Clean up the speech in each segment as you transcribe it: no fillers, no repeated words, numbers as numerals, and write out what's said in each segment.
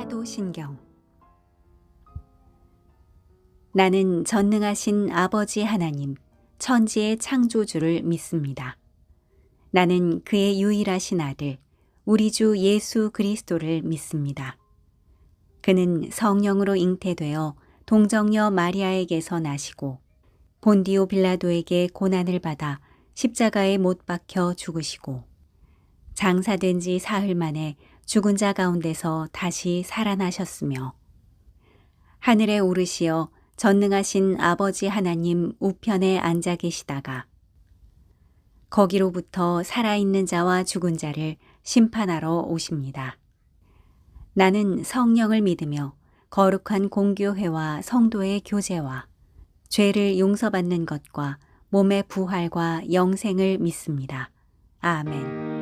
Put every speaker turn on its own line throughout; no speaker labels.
사도신경. 나는 전능하신 아버지 하나님, 천지의 창조주를 믿습니다. 나는 그의 유일하신 아들, 우리 주 예수 그리스도를 믿습니다. 그는 성령으로 잉태되어 동정녀 마리아에게서 나시고 본디오 빌라도에게 고난을 받아 십자가에 못 박혀 죽으시고 장사된 지 사흘 만에 죽은 자 가운데서 다시 살아나셨으며 하늘에 오르시어 전능하신 아버지 하나님 우편에 앉아 계시다가 거기로부터 살아있는 자와 죽은 자를 심판하러 오십니다. 나는 성령을 믿으며 거룩한 공교회와 성도의 교제와 죄를 용서받는 것과 몸의 부활과 영생을 믿습니다. 아멘.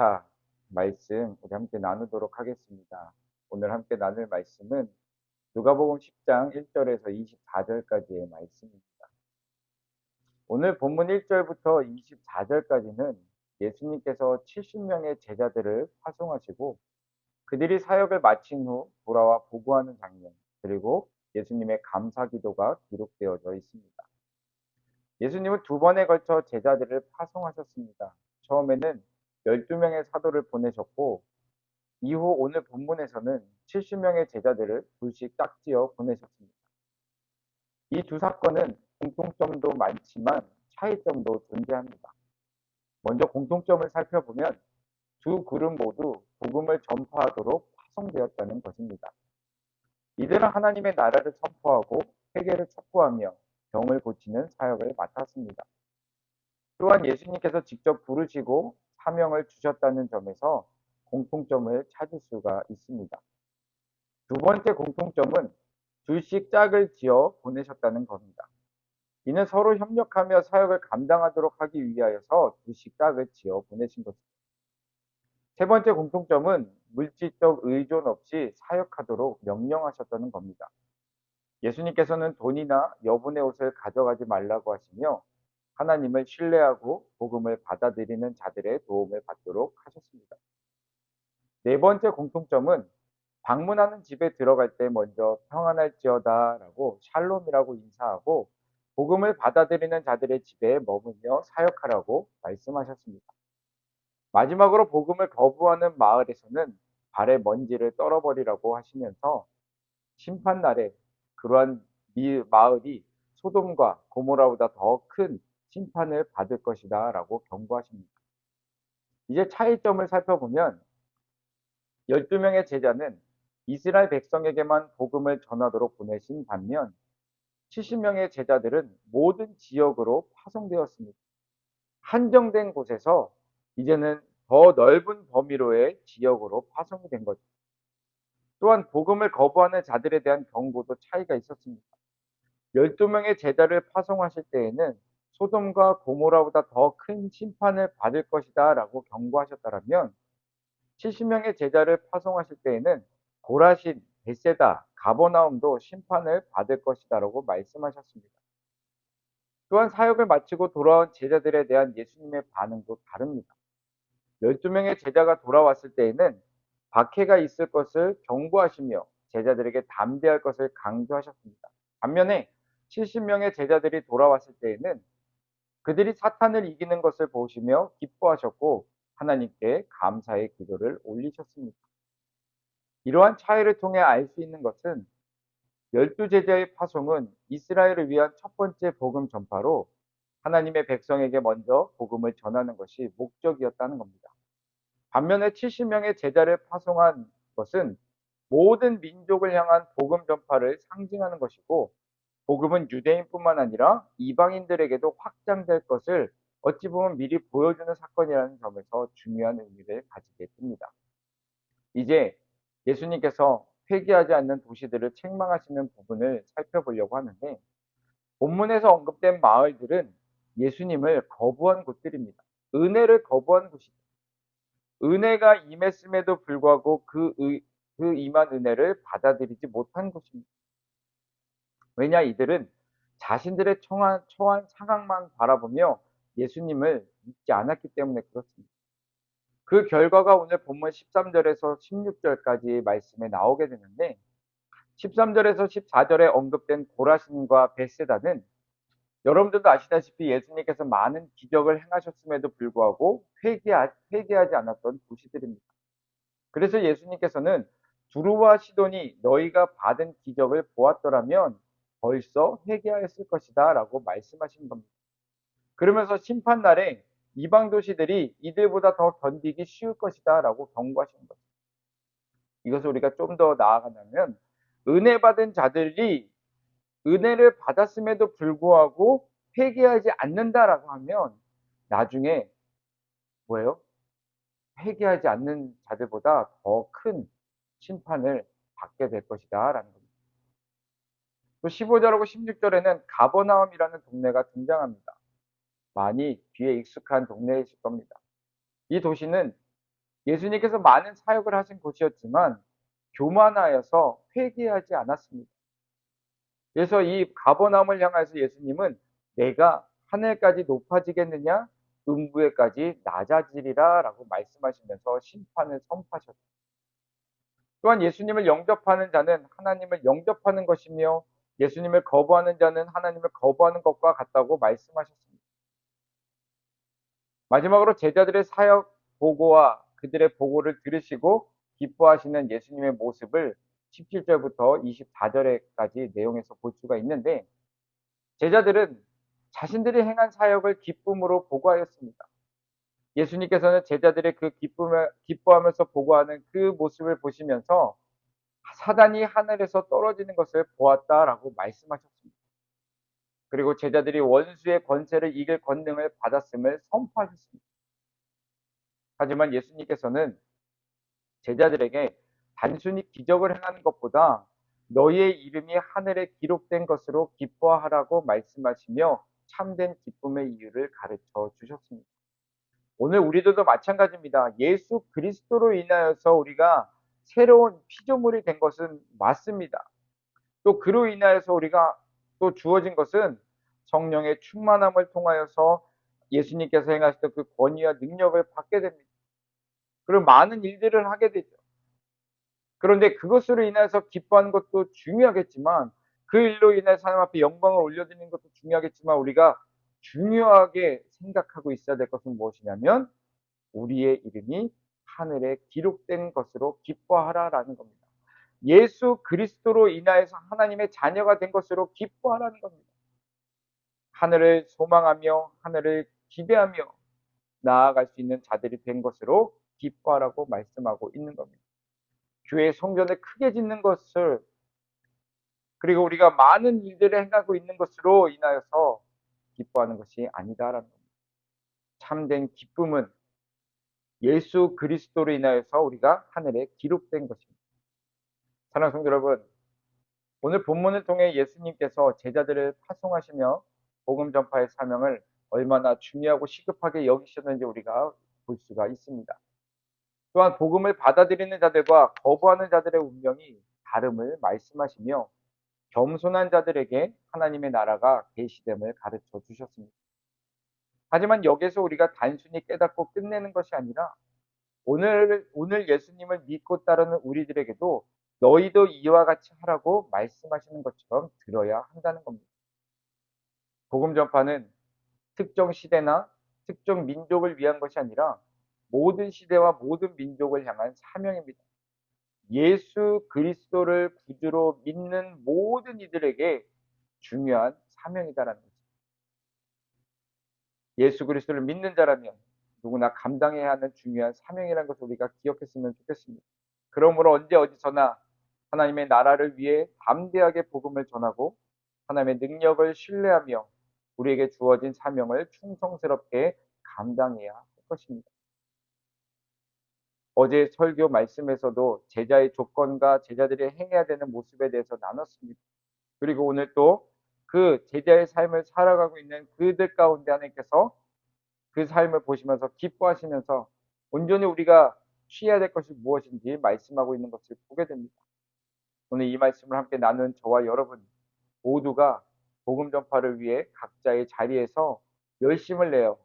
2차 말씀 우리 함께 나누도록 하겠습니다. 오늘 함께 나눌 말씀은 누가복음 10장 1절에서 24절까지의 말씀입니다. 오늘 본문 1절부터 24절까지는 예수님께서 70명의 제자들을 파송하시고 그들이 사역을 마친 후 돌아와 보고하는 장면, 그리고 예수님의 감사 기도가 기록되어져 있습니다. 예수님은 두 번에 걸쳐 제자들을 파송하셨습니다. 처음에는 12명의 사도를 보내셨고, 이후 오늘 본문에서는 70명의 제자들을 둘씩 짝지어 보내셨습니다. 이 두 사건은 공통점도 많지만 차이점도 존재합니다. 먼저 공통점을 살펴보면 두 그룹 모두 복음을 전파하도록 파송되었다는 것입니다. 이들은 하나님의 나라를 선포하고 회개를 촉구하며 병을 고치는 사역을 맡았습니다. 또한 예수님께서 직접 부르시고 사명을 주셨다는 점에서 공통점을 찾을 수가 있습니다. 두 번째 공통점은 둘씩 짝을 지어 보내셨다는 겁니다. 이는 서로 협력하며 사역을 감당하도록 하기 위하여서 둘씩 짝을 지어 보내신 것입니다. 세 번째 공통점은 물질적 의존 없이 사역하도록 명령하셨다는 겁니다. 예수님께서는 돈이나 여분의 옷을 가져가지 말라고 하시며 하나님을 신뢰하고 복음을 받아들이는 자들의 도움을 받도록 하셨습니다. 네 번째 공통점은 방문하는 집에 들어갈 때 먼저 평안할지어다 라고 샬롬이라고 인사하고 복음을 받아들이는 자들의 집에 머물며 사역하라고 말씀하셨습니다. 마지막으로 복음을 거부하는 마을에서는 발의 먼지를 떨어버리라고 하시면서 심판날에 그러한 마을이 소돔과 고모라보다 더 큰 심판을 받을 것이다 라고 경고하십니다. 이제 차이점을 살펴보면 12명의 제자는 이스라엘 백성에게만 복음을 전하도록 보내신 반면 70명의 제자들은 모든 지역으로 파송되었습니다. 한정된 곳에서 이제는 더 넓은 범위로의 지역으로 파송이 된 거죠. 또한 복음을 거부하는 자들에 대한 경고도 차이가 있었습니다. 12명의 제자를 파송하실 때에는 소돔과 고모라보다 더 큰 심판을 받을 것이다 라고 경고하셨다면 70명의 제자를 파송하실 때에는 고라신, 벳세다, 가버나움도 심판을 받을 것이다 라고 말씀하셨습니다. 또한 사역을 마치고 돌아온 제자들에 대한 예수님의 반응도 다릅니다. 12명의 제자가 돌아왔을 때에는 박해가 있을 것을 경고하시며 제자들에게 담대할 것을 강조하셨습니다. 반면에 70명의 제자들이 돌아왔을 때에는 그들이 사탄을 이기는 것을 보시며 기뻐하셨고 하나님께 감사의 기도를 올리셨습니다. 이러한 차이를 통해 알 수 있는 것은 12제자의 파송은 이스라엘을 위한 첫 번째 복음 전파로 하나님의 백성에게 먼저 복음을 전하는 것이 목적이었다는 겁니다. 반면에 70명의 제자를 파송한 것은 모든 민족을 향한 복음 전파를 상징하는 것이고 복음은 유대인뿐만 아니라 이방인들에게도 확장될 것을 어찌 보면 미리 보여주는 사건이라는 점에서 중요한 의미를 가지게 됩니다. 이제 예수님께서 회개하지 않는 도시들을 책망하시는 부분을 살펴보려고 하는데 본문에서 언급된 마을들은 예수님을 거부한 곳들입니다. 은혜를 거부한 곳이죠. 은혜가 임했음에도 불구하고 그 임한 은혜를 받아들이지 못한 곳입니다. 왜냐 이들은 자신들의 처한 상황만 바라보며 예수님을 믿지 않았기 때문에 그렇습니다. 그 결과가 오늘 본문 13절에서 16절까지 말씀에 나오게 되는데 13절에서 14절에 언급된 고라신과 벳세다는 여러분들도 아시다시피 예수님께서 많은 기적을 행하셨음에도 불구하고 회개하지 않았던 도시들입니다. 그래서 예수님께서는 두루와 시돈이 너희가 받은 기적을 보았더라면 벌써 회개하였을 것이다 라고 말씀하신 겁니다. 그러면서 심판날에 이방 도시들이 이들보다 더 견디기 쉬울 것이다 라고 경고하시는 겁니다. 이것을 우리가 좀 더 나아간다면 은혜 받은 자들이 은혜를 받았음에도 불구하고 회개하지 않는다라고 하면 나중에 뭐예요? 회개하지 않는 자들보다 더 큰 심판을 받게 될 것이다 라는 겁니다. 또 15절하고 16절에는 가버나움이라는 동네가 등장합니다. 많이 귀에 익숙한 동네이실 겁니다. 이 도시는 예수님께서 많은 사역을 하신 곳이었지만 교만하여서 회개하지 않았습니다. 그래서 이 가버나움을 향해서 예수님은 내가 하늘까지 높아지겠느냐 음부에까지 낮아지리라 라고 말씀하시면서 심판을 선포하셨습니다. 또한 예수님을 영접하는 자는 하나님을 영접하는 것이며 예수님을 거부하는 자는 하나님을 거부하는 것과 같다고 말씀하셨습니다. 마지막으로 제자들의 사역 보고와 그들의 보고를 들으시고 기뻐하시는 예수님의 모습을 17절부터 24절까지 내용에서 볼 수가 있는데 제자들은 자신들이 행한 사역을 기쁨으로 보고하였습니다. 예수님께서는 제자들의 그 기쁨을 기뻐하면서 보고하는 그 모습을 보시면서 사단이 하늘에서 떨어지는 것을 보았다라고 말씀하셨습니다. 그리고 제자들이 원수의 권세를 이길 권능을 받았음을 선포하셨습니다. 하지만 예수님께서는 제자들에게 단순히 기적을 행하는 것보다 너희의 이름이 하늘에 기록된 것으로 기뻐하라고 말씀하시며 참된 기쁨의 이유를 가르쳐 주셨습니다. 오늘 우리들도 마찬가지입니다. 예수 그리스도로 인하여서 우리가 새로운 피조물이 된 것은 맞습니다. 또 그로 인하여서 우리가 또 주어진 것은 성령의 충만함을 통하여서 예수님께서 행하셨던 그 권위와 능력을 받게 됩니다. 그리고 많은 일들을 하게 되죠. 그런데 그것으로 인해서 기뻐하는 것도 중요하겠지만 그 일로 인해서 하나님 앞에 영광을 올려드리는 것도 중요하겠지만 우리가 중요하게 생각하고 있어야 될 것은 무엇이냐면 우리의 이름이 하늘에 기록된 것으로 기뻐하라라는 겁니다. 예수 그리스도로 인하여서 하나님의 자녀가 된 것으로 기뻐하라는 겁니다. 하늘을 소망하며 하늘을 기대하며 나아갈 수 있는 자들이 된 것으로 기뻐하라고 말씀하고 있는 겁니다. 교회 성전을 크게 짓는 것을 그리고 우리가 많은 일들을 행하고 있는 것으로 인하여서 기뻐하는 것이 아니다라는 겁니다. 참된 기쁨은 예수 그리스도로 인하여서 우리가 하늘에 기록된 것입니다. 사랑하는 성도 여러분, 오늘 본문을 통해 예수님께서 제자들을 파송하시며 복음 전파의 사명을 얼마나 중요하고 시급하게 여기셨는지 우리가 볼 수가 있습니다. 또한 복음을 받아들이는 자들과 거부하는 자들의 운명이 다름을 말씀하시며 겸손한 자들에게 하나님의 나라가 계시됨을 가르쳐 주셨습니다. 하지만 여기서 우리가 단순히 깨닫고 끝내는 것이 아니라 오늘 예수님을 믿고 따르는 우리들에게도 너희도 이와 같이 하라고 말씀하시는 것처럼 들어야 한다는 겁니다. 복음 전파는 특정 시대나 특정 민족을 위한 것이 아니라 모든 시대와 모든 민족을 향한 사명입니다. 예수 그리스도를 구주로 믿는 모든 이들에게 중요한 사명이다라는 거죠. 예수 그리스도를 믿는 자라면 누구나 감당해야 하는 중요한 사명이라는 것을 우리가 기억했으면 좋겠습니다. 그러므로 언제 어디서나 하나님의 나라를 위해 담대하게 복음을 전하고 하나님의 능력을 신뢰하며 우리에게 주어진 사명을 충성스럽게 감당해야 할 것입니다. 어제 설교 말씀에서도 제자의 조건과 제자들이 행해야 되는 모습에 대해서 나눴습니다. 그리고 오늘 또 그 제자의 삶을 살아가고 있는 그들 가운데 하나님께서 그 삶을 보시면서 기뻐하시면서 온전히 우리가 취해야 될 것이 무엇인지 말씀하고 있는 것을 보게 됩니다. 오늘 이 말씀을 함께 나눈 저와 여러분 모두가 복음 전파를 위해 각자의 자리에서 열심을 내어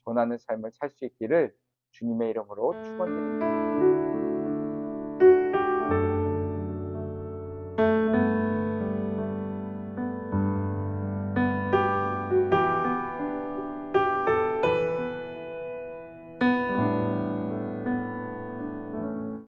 전하는 삶을 살 수 있기를 주님의 이름으로 축원드립니다.